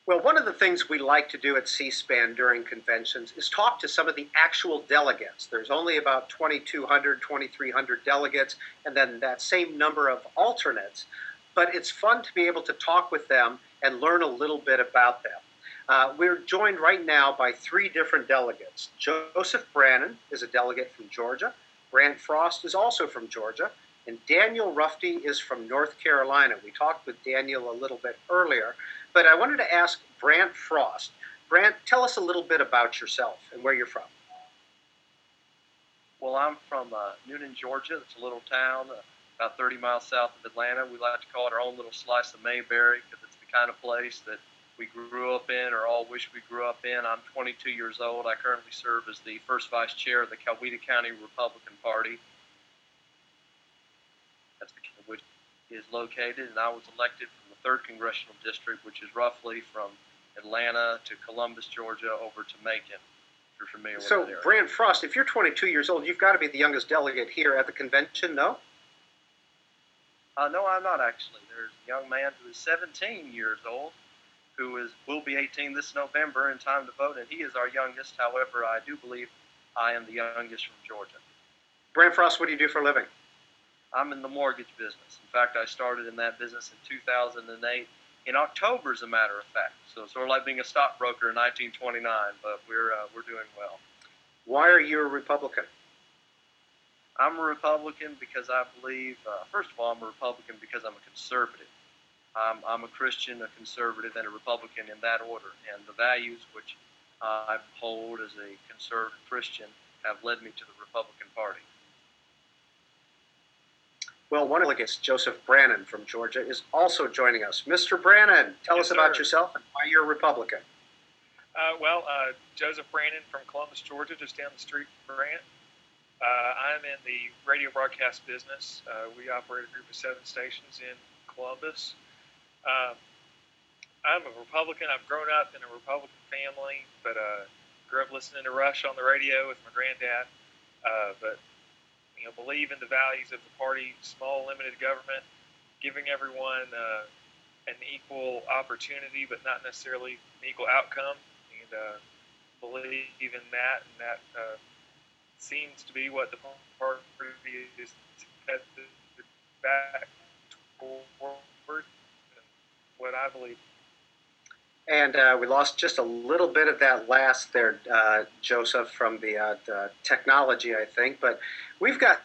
Well, one of the things we like to do at C-SPAN during conventions is talk to some of the actual delegates. There's only about 2,200, 2,300 delegates, and then that same number of alternates. But it's fun to be able to talk with them and learn a little bit about them. We're joined right now by three different delegates. Joseph Brannan is a delegate from Georgia. Brant Frost is also from Georgia. And Daniel Rufty is from North Carolina. We talked with Daniel a little bit earlier. But I wanted to ask Brant Frost. Brant, tell us a little bit about yourself and where you're from. Well, I'm from Newnan, Georgia. It's a little town about 30 miles south of Atlanta. We like to call it our own little slice of Mayberry because it's the kind of place that we grew up in or all wish we grew up in. I'm 22 years old. I currently serve as the first vice chair of the Coweta County Republican Party. That's which is located, and I was elected from the 3rd Congressional District, which is roughly from Atlanta to Columbus, Georgia, over to Macon, if you're familiar with that area. So, Brant Frost, if you're 22 years old, you've got to be the youngest delegate here at the convention, no? No, I'm not actually. There's a young man who is 17 years old who will be 18 this November in time to vote, and he is our youngest. However, I do believe I am the youngest from Georgia. Brant Frost, what do you do for a living? I'm in the mortgage business. In fact, I started in that business in 2008, in October, as a matter of fact. So it's sort of like being a stockbroker in 1929, but we're doing well. Why are you a Republican? I'm a Republican because I believe, first of all, I'm a Republican because I'm a conservative. I'm a Christian, a conservative, and a Republican in that order. And the values which I hold as a conservative Christian have led me to the Republican Party. Well, one of the delegates, Joseph Brannan from Georgia, is also joining us. Mr. Brannan, tell us about yourself and why you're a Republican. Joseph Brannan from Columbus, Georgia, just down the street from Brant. I'm in the radio broadcast business. We operate a group of 7 stations in Columbus. I'm a Republican. I've grown up in a Republican family, but grew up listening to Rush on the radio with my granddad. But believe in the values of the party: small, limited government, giving everyone an equal opportunity, but not necessarily an equal outcome. And believe in that, and that seems to be what the party is headed back toward, and what I believe. And we lost just a little bit of that last there, Joseph, from the technology, I think. But we've got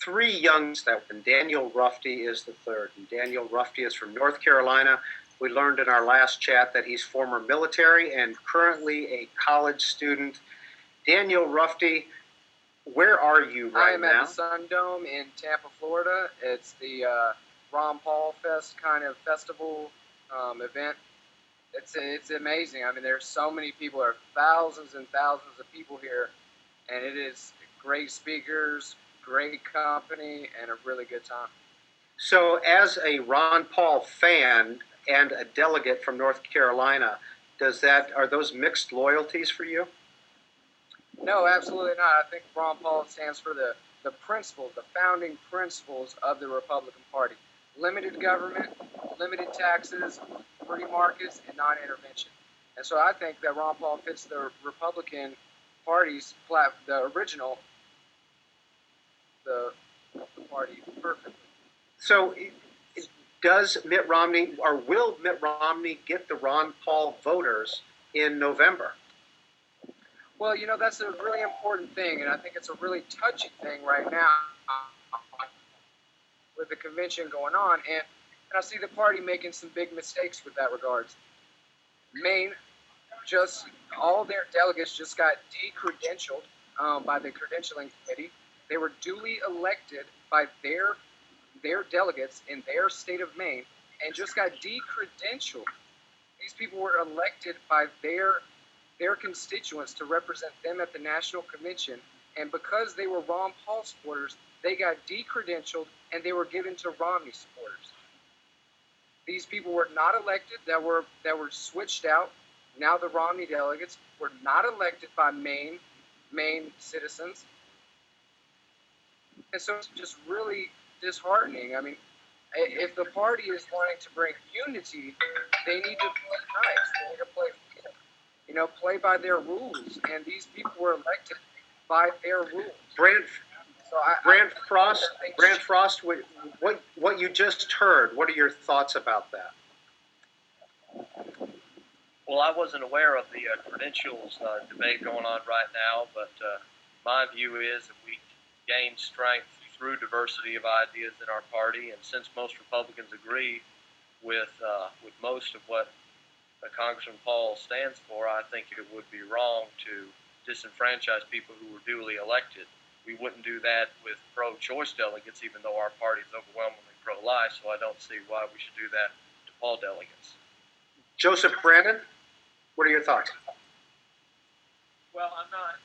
3 youngs and Daniel Rufty is the third. And Daniel Rufty is from North Carolina. We learned in our last chat that he's former military and currently a college student. Daniel Rufty, where are you right now? I am at the Sun Dome in Tampa, Florida. It's the Ron Paul Fest kind of festival event. It's amazing. I mean, there's so many people. There are thousands and thousands of people here, and it is great speakers, great company, and a really good time. So as a Ron Paul fan and a delegate from North Carolina, are those mixed loyalties for you? No, absolutely not. I think Ron Paul stands for the principles, the founding principles of the Republican Party. Limited government, limited taxes, free markets, and non-intervention. And so I think that Ron Paul fits the Republican Party's the original party perfectly. So does Mitt Romney, or will Mitt Romney get the Ron Paul voters in November? Well, that's a really important thing, and I think it's a really touchy thing right now with the convention going on, and I see the party making some big mistakes with that regards. Maine, all their delegates just got de-credentialed by the credentialing committee. They were duly elected by their delegates in their state of Maine and just got de-credentialed. These people were elected by their constituents to represent them at the national convention, and because they were Ron Paul supporters, they got de-credentialed and they were given to Romney supporters. These people were not elected, that were switched out. Now the Romney delegates were not elected by Maine citizens. And so it's just really disheartening. I mean, If the party is wanting to bring unity, they need to play nice. They need to play, play by their rules. And these people were elected by their rules. Brant Frost, Brant Frost, what you just heard, what are your thoughts about that? Well, I wasn't aware of the credentials debate going on right now, but my view is that we gain strength through diversity of ideas in our party, and since most Republicans agree with most of what Congressman Paul stands for, I think it would be wrong to disenfranchise people who were duly elected. We wouldn't do that with pro-choice delegates, even though our party is overwhelmingly pro-life, so I don't see why we should do that to Paul delegates. Joseph Brannan, what are your thoughts? Well, I'm not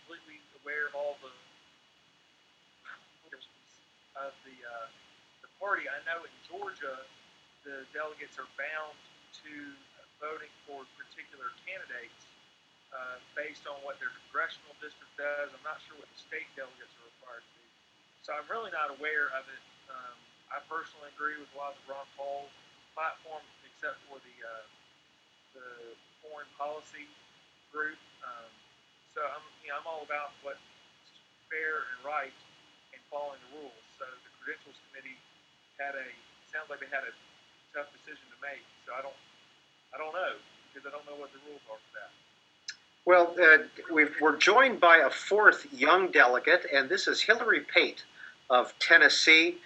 completely aware of all the party. I know in Georgia, the delegates are bound to voting for particular candidates based on what their congressional district does. I'm not sure what the state delegates are required to do. So I'm really not aware of it. I personally agree with a lot of the Ron Paul platform, except for the foreign policy group. So I'm all about what's fair and right and following the rules. So the credentials committee sounds like they had a tough decision to make. So I don't know, because I don't know what the rules are for that. Well, we're joined by a fourth young delegate, and this is Hillary Pate of Tennessee.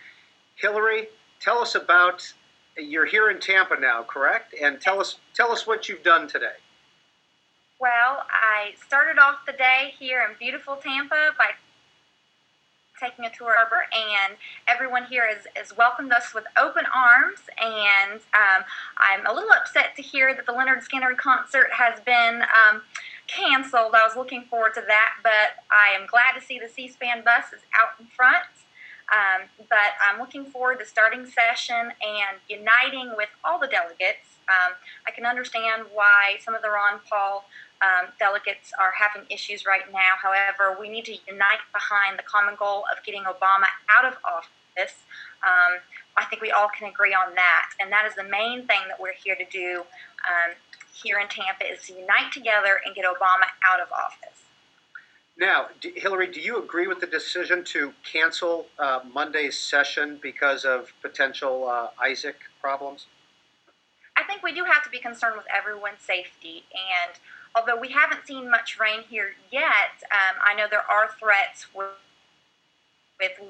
Hillary, tell us about, you're here in Tampa now, correct? And tell us what you've done today. Well, I started off the day here in beautiful Tampa by taking a tour of harbor, and everyone here has welcomed us with open arms, and I'm a little upset to hear that the Leonard Skinner concert has been canceled. I was looking forward to that, but I am glad to see the C-SPAN bus is out in front. But I'm looking forward to starting session and uniting with all the delegates. I can understand why some of the Ron Paul delegates are having issues right now. However, we need to unite behind the common goal of getting Obama out of office. I think we all can agree on that, and that is the main thing that we're here to do here in Tampa, is to unite together and get Obama out of office. Now, Hillary, do you agree with the decision to cancel Monday's session because of potential Isaac problems? I think we do have to be concerned with everyone's safety, and although we haven't seen much rain here yet, I know there are threats with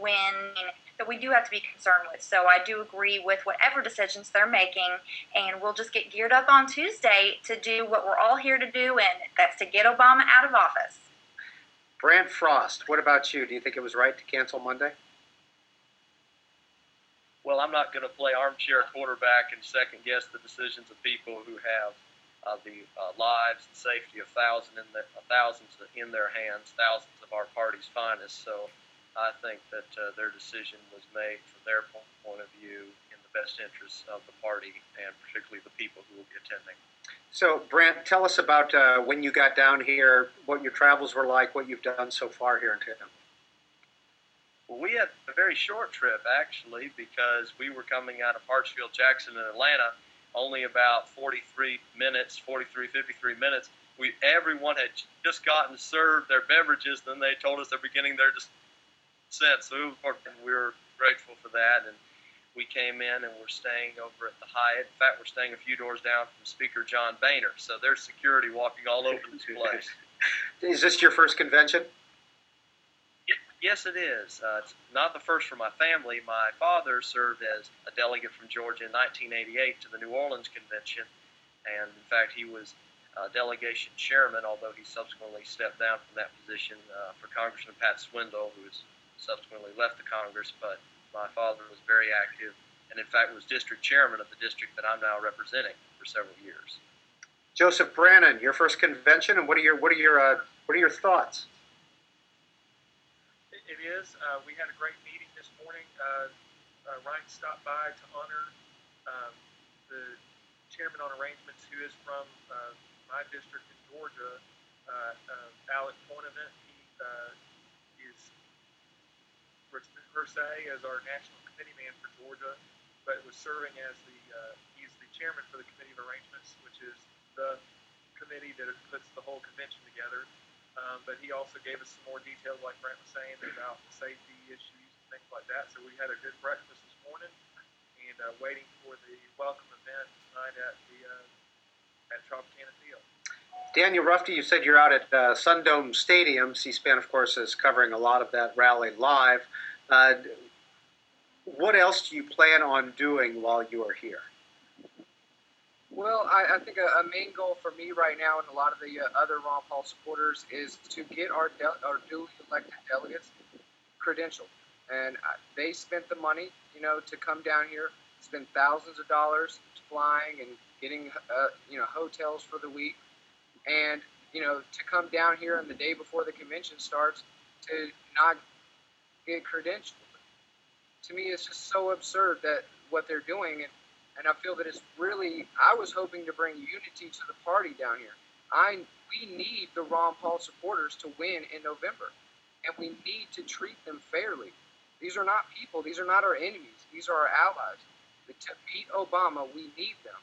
wind that we do have to be concerned with. So I do agree with whatever decisions they're making, and we'll just get geared up on Tuesday to do what we're all here to do, and that's to get Obama out of office. Brant Frost, what about you? Do you think it was right to cancel Monday? Well, I'm not going to play armchair quarterback and second guess the decisions of people who have the lives and safety of thousands in their hands, thousands of our party's finest. So I think that their decision was made from their point of view in the best interests of the party and particularly the people who will be attending. So, Brant, tell us about when you got down here, what your travels were like, what you've done so far here in Tampa. Well, we had a very short trip, actually, because we were coming out of Hartsfield, Jackson, and Atlanta, only about 53 minutes. Everyone had just gotten served their beverages, then they told us they're beginning their descent, so we were grateful for that, and we came in and we're staying over at the Hyatt. In fact, we're staying a few doors down from Speaker John Boehner, so there's security walking all over this place. Is this your first convention? Yes, it is. It's not the first for my family. My father served as a delegate from Georgia in 1988 to the New Orleans Convention, and in fact, he was delegation chairman, although he subsequently stepped down from that position for Congressman Pat Swindle, who has subsequently left the Congress, but my father was very active, and in fact was district chairman of the district that I'm now representing for several years. Joseph Brannan, your first convention, and what are your thoughts? It is. We had a great meeting this morning. Ryan stopped by to honor the chairman on arrangements, who is from my district in Georgia, Alec Poinevent. He is per se as our national committee man for Georgia, but was serving as he's the chairman for the Committee of Arrangements, which is the committee that puts the whole convention together. But he also gave us some more details, like Brant was saying, about the safety issues and things like that. So we had a good breakfast this morning, and waiting for the welcome event tonight at Tropicana Field. Daniel Rufty, you said you're out at Sundome Stadium. C-SPAN, of course, is covering a lot of that rally live. What else do you plan on doing while you are here? Well, I think a main goal for me right now and a lot of the other Ron Paul supporters is to get our duly elected delegates credentialed. And they spent the money, to come down here, spend thousands of dollars flying and getting, hotels for the week. And, to come down here on the day before the convention starts to not get credentialed. To me, it's just so absurd that what they're doing. And I feel that it's really, I was hoping to bring unity to the party down here. We need the Ron Paul supporters to win in November. And we need to treat them fairly. These are not people. These are not our enemies. These are our allies. To beat Obama, we need them.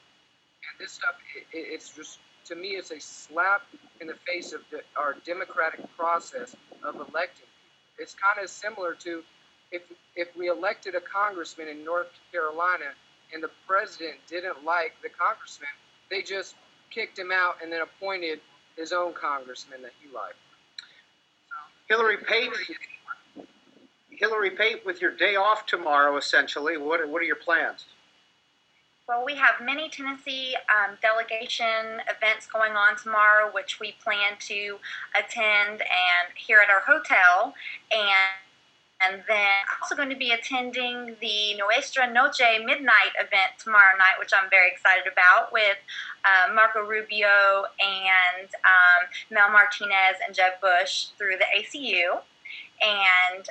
And this stuff, it's just, to me, it's a slap in the face of our democratic process of electing people. It's kind of similar to if we elected a congressman in North Carolina and the president didn't like the congressman, they just kicked him out and then appointed his own congressman that he liked. Hillary Pate, with your day off tomorrow, essentially, what are your plans? Well, we have many Tennessee delegation events going on tomorrow, which we plan to attend and here at our hotel. And then I'm also going to be attending the Nuestra Noche Midnight event tomorrow night, which I'm very excited about, with Marco Rubio and Mel Martinez and Jeb Bush through the ACU. And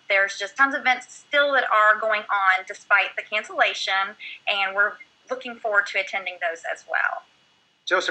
there's just tons of events still that are going on despite the cancellation, and we're looking forward to attending those as well. Joseph